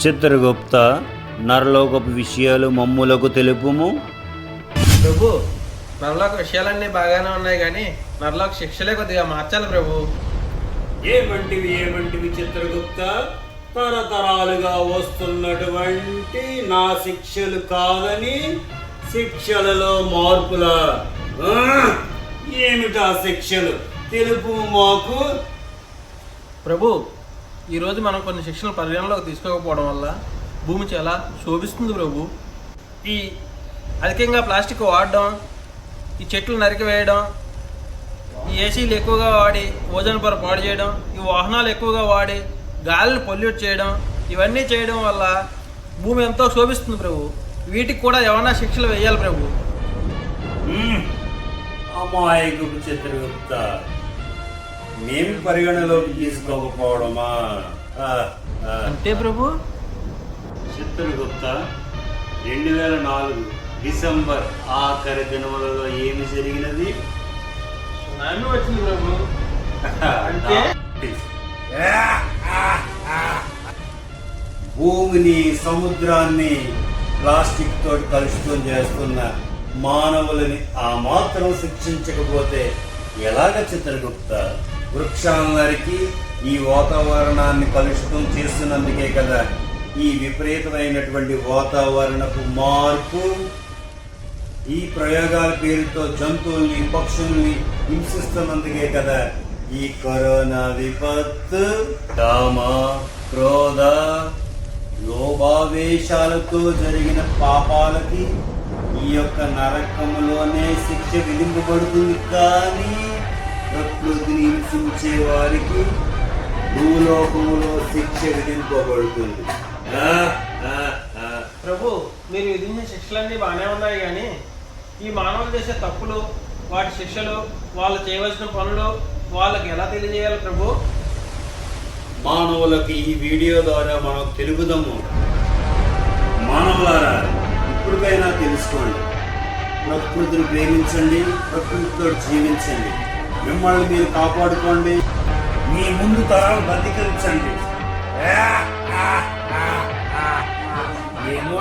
చిత్రగుప్త నరలోకపు విషయాలు మమ్ములకు తెలుపుము. ప్రభు, నరలోక విషయాలన్నీ బాగానే ఉన్నాయి కానీ నరలోక శిక్షలే కొద్దిగా మార్చాలి ప్రభు. ఏమంటివి చిత్రగుప్త? తరతరాలుగా వస్తున్నటువంటి నా శిక్షలు కాదని శిక్షలలో మార్పుల ఏమిటా శిక్షలు తెలుపు మాకు. ప్రభు, ఈరోజు మనం కొన్ని శిక్షలు పరిగణలోకి తీసుకోకపోవడం వల్ల భూమి చాలా శోభిస్తుంది ప్రభు. ఈ అధికంగా ప్లాస్టిక్ వాడడం, ఈ చెట్లు నరికివేయడం, ఈ ఏసీలు ఎక్కువగా వాడి ఓజోన్ పొర పాడు చేయడం, ఈ వాహనాలు ఎక్కువగా వాడి గాలిని పొల్యూట్ చేయడం, ఇవన్నీ చేయడం వల్ల భూమి ఎంతో శోభిస్తుంది ప్రభు. వీటికి కూడా ఏమైనా శిక్షలు వేయాలి ప్రభు. అమాయకుడు చిత్రగుప్త, మేము పరిగణలోకి తీసుకోకపోవడమా? అంతే ప్రభు. చిత్రగుప్త, 2004 డిసెంబర్ ఆఖరి దినములలో ఏమి జరిగినది? సునామీ వచ్చింది ప్రభు. అంటే భూమిని సముద్రాన్ని ప్లాస్టిక్ తోటి కలుషితం చేస్తున్న మానవులని ఆ మాత్రం శిక్షించకపోతే ఎలాగ చిత్రగుప్త? వృక్షాలను నరికి ఈ వాతావరణాన్ని కలుషితం చేస్తున్నందుకే కదా ఈ విపరీతమైనటువంటి వాతావరణపు మార్పు. ఈ ప్రయోగాల పేరుతో జంతువుల్ని పక్షుల్ని హింసిస్తున్నందుకే కదా ఈ కరోనా విపత్తు. కామ, క్రోధ, లోభావేశాలతో జరిగిన పాపాలకి ఈ యొక్క నరకములోనే శిక్ష విధింపబడుతుంది. కానీ ప్రకృతిని హింసించే వారికి భూలోకములో శిక్ష విధింపబడుతుంది. ప్రభు, మీరు విధించిన శిక్షలన్నీ బాగానే ఉన్నాయి కానీ ఈ మానవులు చేసే తప్పులు, వాటి శిక్షలు, వాళ్ళు చేయవలసిన పనులు వాళ్ళకి ఎలా తెలియజేయాలి ప్రభు? మానవులకు ఈ వీడియో ద్వారా మనం తెలుపుదాము. మానవులారా, ఇప్పటికైనా తెలుసుకోండి. ప్రకృతిని ప్రేమించండి, ప్రకృతితో జీవించండి, మిమ్మల్ని మీరు కాపాడుకోండి, మీ ముందు తరాలు బతికించండి. ఏమో